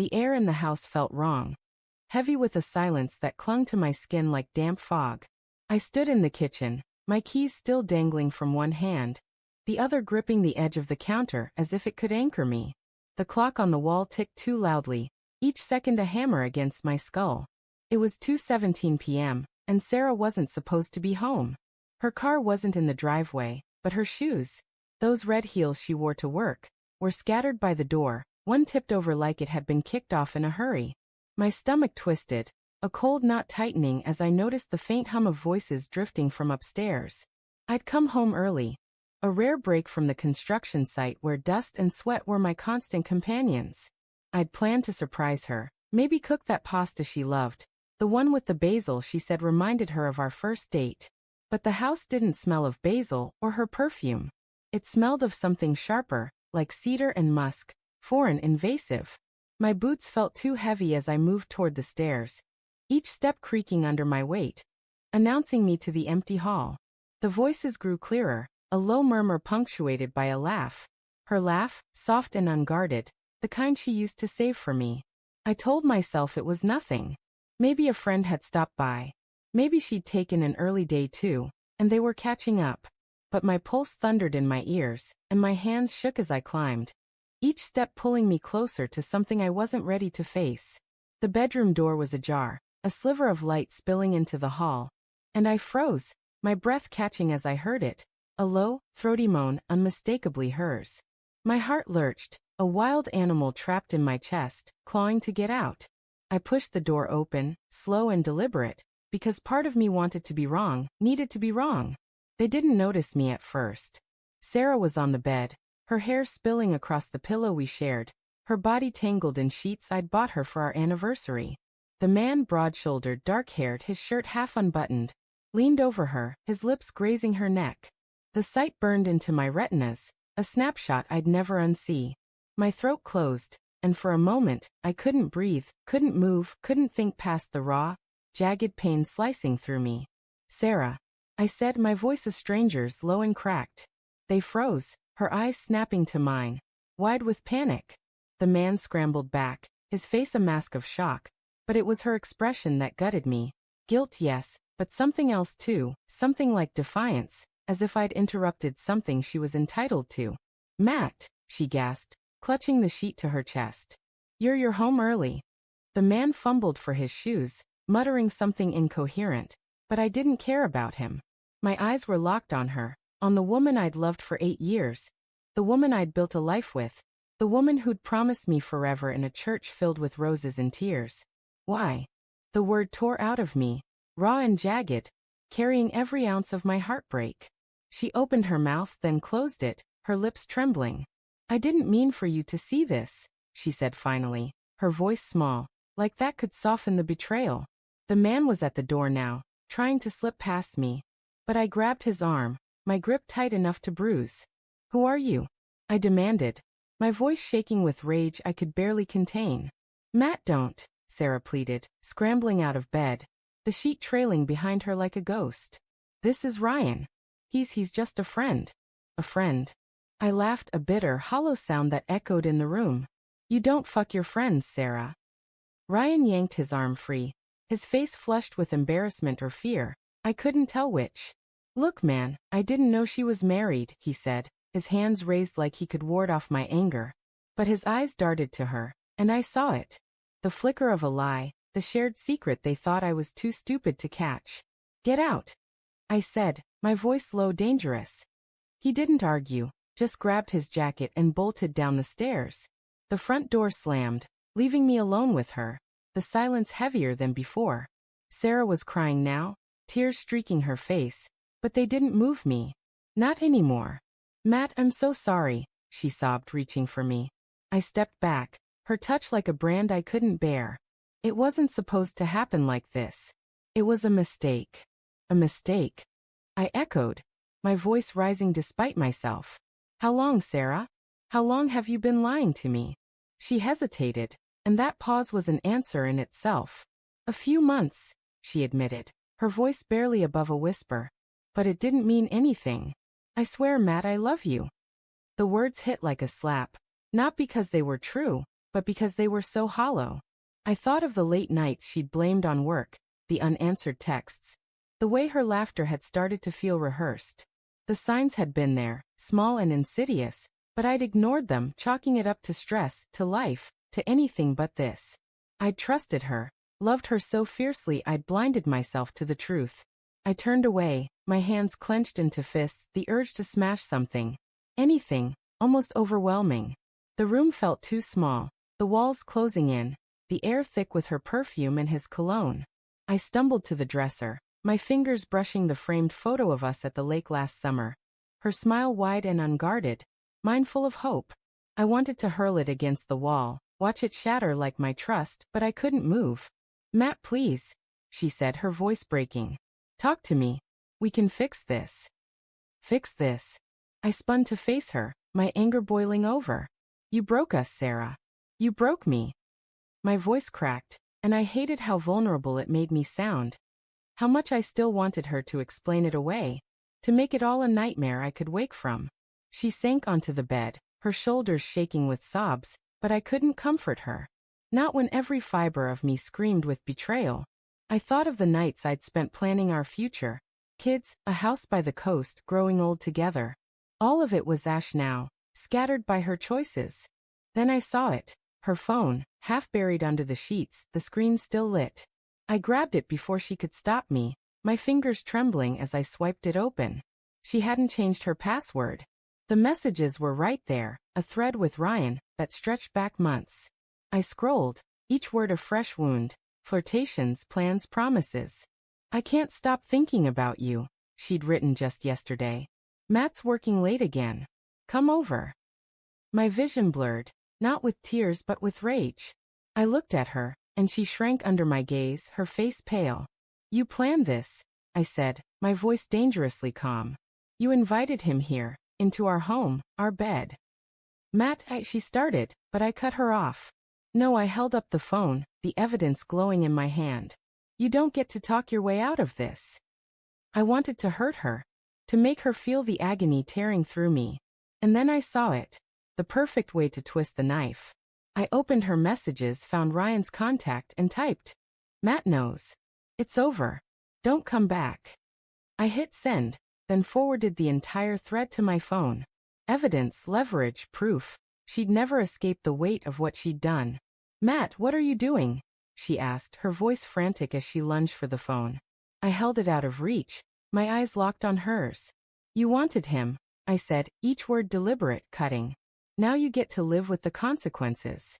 The air in the house felt wrong, heavy with a silence that clung to my skin like damp fog. I stood in the kitchen, my keys still dangling from one hand, the other gripping the edge of the counter as if it could anchor me. The clock on the wall ticked too loudly, each second a hammer against my skull. It was 2:17 p.m., and Sarah wasn't supposed to be home. Her car wasn't in the driveway, but her shoes, those red heels she wore to work, were scattered by the door, one tipped over like it had been kicked off in a hurry. My stomach twisted, a cold knot tightening as I noticed the faint hum of voices drifting from upstairs. I'd come home early, a rare break from the construction site where dust and sweat were my constant companions. I'd planned to surprise her, maybe cook that pasta she loved, the one with the basil she said reminded her of our first date. But the house didn't smell of basil or her perfume. It smelled of something sharper, like cedar and musk, foreign, invasive. My boots felt too heavy as I moved toward the stairs, each step creaking under my weight, announcing me to the empty hall. The voices grew clearer, a low murmur punctuated by a laugh. Her laugh, soft and unguarded, the kind she used to save for me. I told myself it was nothing. Maybe a friend had stopped by. Maybe she'd taken an early day too, and they were catching up. But my pulse thundered in my ears, and my hands shook as I climbed, each step pulling me closer to something I wasn't ready to face. The bedroom door was ajar, a sliver of light spilling into the hall, and I froze, my breath catching as I heard it, a low, throaty moan unmistakably hers. My heart lurched, a wild animal trapped in my chest, clawing to get out. I pushed the door open, slow and deliberate, because part of me wanted to be wrong, needed to be wrong. They didn't notice me at first. Sarah was on the bed, her hair spilling across the pillow we shared, her body tangled in sheets I'd bought her for our anniversary. The man, broad-shouldered, dark-haired, his shirt half unbuttoned, leaned over her, his lips grazing her neck. The sight burned into my retinas, a snapshot I'd never unsee. My throat closed, and for a moment, I couldn't breathe, couldn't move, couldn't think past the raw, jagged pain slicing through me. "Sarah," I said, my voice a stranger's, low and cracked. They froze, her eyes snapping to mine, wide with panic. The man scrambled back, his face a mask of shock, but it was her expression that gutted me. Guilt, yes, but something else too, something like defiance, as if I'd interrupted something she was entitled to. "Matt," she gasped, clutching the sheet to her chest. You're home early." The man fumbled for his shoes, muttering something incoherent, but I didn't care about him. My eyes were locked on her, on the woman I'd loved for 8 years, the woman I'd built a life with, the woman who'd promised me forever in a church filled with roses and tears. Why? The word tore out of me, raw and jagged, carrying every ounce of my heartbreak. She opened her mouth, then closed it, her lips trembling. "I didn't mean for you to see this," she said finally, her voice small, like that could soften the betrayal. The man was at the door now, trying to slip past me, but I grabbed his arm, my grip tight enough to bruise. "Who are you?" I demanded, my voice shaking with rage I could barely contain. "Matt, don't," Sarah pleaded, scrambling out of bed, the sheet trailing behind her like a ghost. "This is Ryan. He's just a friend." "A friend?" I laughed, a bitter, hollow sound that echoed in the room. "You don't fuck your friends, Sarah." Ryan yanked his arm free, his face flushed with embarrassment or fear. I couldn't tell which. "Look, man, I didn't know she was married," he said, his hands raised like he could ward off my anger. But his eyes darted to her, and I saw it. The flicker of a lie, the shared secret they thought I was too stupid to catch. "Get out," I said, my voice low, dangerous. He didn't argue, just grabbed his jacket and bolted down the stairs. The front door slammed, leaving me alone with her, the silence heavier than before. Sarah was crying now, tears streaking her face, but they didn't move me. Not anymore. "Matt, I'm so sorry," she sobbed, reaching for me. I stepped back, her touch like a brand I couldn't bear. "It wasn't supposed to happen like this. It was a mistake." "A mistake?" I echoed, my voice rising despite myself. "How long, Sarah? How long have you been lying to me?" She hesitated, and that pause was an answer in itself. "A few months," she admitted, her voice barely above a whisper. "But it didn't mean anything. I swear, Matt, I love you." The words hit like a slap, not because they were true, but because they were so hollow. I thought of the late nights she'd blamed on work, the unanswered texts, the way her laughter had started to feel rehearsed. The signs had been there, small and insidious, but I'd ignored them, chalking it up to stress, to life, to anything but this. I'd trusted her, loved her so fiercely I'd blinded myself to the truth. I turned away, my hands clenched into fists, the urge to smash something. Anything, almost overwhelming. The room felt too small, the walls closing in, the air thick with her perfume and his cologne. I stumbled to the dresser, my fingers brushing the framed photo of us at the lake last summer. Her smile wide and unguarded, mine full of hope. I wanted to hurl it against the wall, watch it shatter like my trust, but I couldn't move. "Matt, please," she said, her voice breaking. "Talk to me. We can fix this." Fix this. I spun to face her, my anger boiling over. "You broke us, Sarah. You broke me." My voice cracked, and I hated how vulnerable it made me sound. How much I still wanted her to explain it away, to make it all a nightmare I could wake from. She sank onto the bed, her shoulders shaking with sobs, but I couldn't comfort her. Not when every fiber of me screamed with betrayal. I thought of the nights I'd spent planning our future. Kids, a house by the coast, growing old together. All of it was ash now, scattered by her choices. Then I saw it. Her phone, half buried under the sheets, the screen still lit. I grabbed it before she could stop me, my fingers trembling as I swiped it open. She hadn't changed her password. The messages were right there, a thread with Ryan that stretched back months. I scrolled, each word a fresh wound, flirtations, plans, promises. "I can't stop thinking about you," she'd written just yesterday. "Matt's working late again. Come over." My vision blurred, not with tears but with rage. I looked at her, and she shrank under my gaze, her face pale. "You planned this," I said, my voice dangerously calm. "You invited him here, into our home, our bed." "Matt," she started, but I cut her off. "No," I held up the phone, the evidence glowing in my hand. "You don't get to talk your way out of this." I wanted to hurt her, to make her feel the agony tearing through me. And then I saw it. The perfect way to twist the knife. I opened her messages, found Ryan's contact, and typed, "Matt knows. It's over. Don't come back." I hit send, then forwarded the entire thread to my phone. Evidence, leverage, proof. She'd never escaped the weight of what she'd done. "Matt, what are you doing?" she asked, her voice frantic as she lunged for the phone. I held it out of reach, my eyes locked on hers. "You wanted him," I said, each word deliberate, cutting. "Now you get to live with the consequences."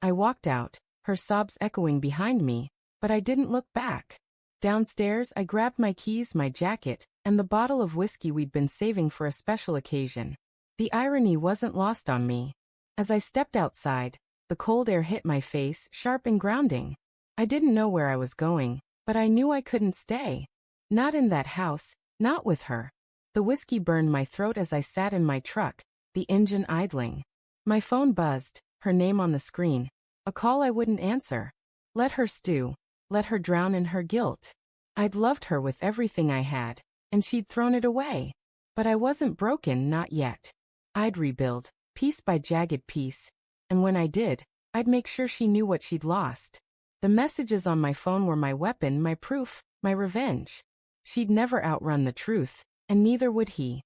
I walked out, her sobs echoing behind me, but I didn't look back. Downstairs, I grabbed my keys, my jacket, and the bottle of whiskey we'd been saving for a special occasion. The irony wasn't lost on me. As I stepped outside, the cold air hit my face, sharp and grounding. I didn't know where I was going, but I knew I couldn't stay. Not in that house, not with her. The whiskey burned my throat as I sat in my truck, the engine idling. My phone buzzed, her name on the screen. A call I wouldn't answer. Let her stew. Let her drown in her guilt. I'd loved her with everything I had, and she'd thrown it away. But I wasn't broken, not yet. I'd rebuild, piece by jagged piece. And when I did, I'd make sure she knew what she'd lost. The messages on my phone were my weapon, my proof, my revenge. She'd never outrun the truth, and neither would he.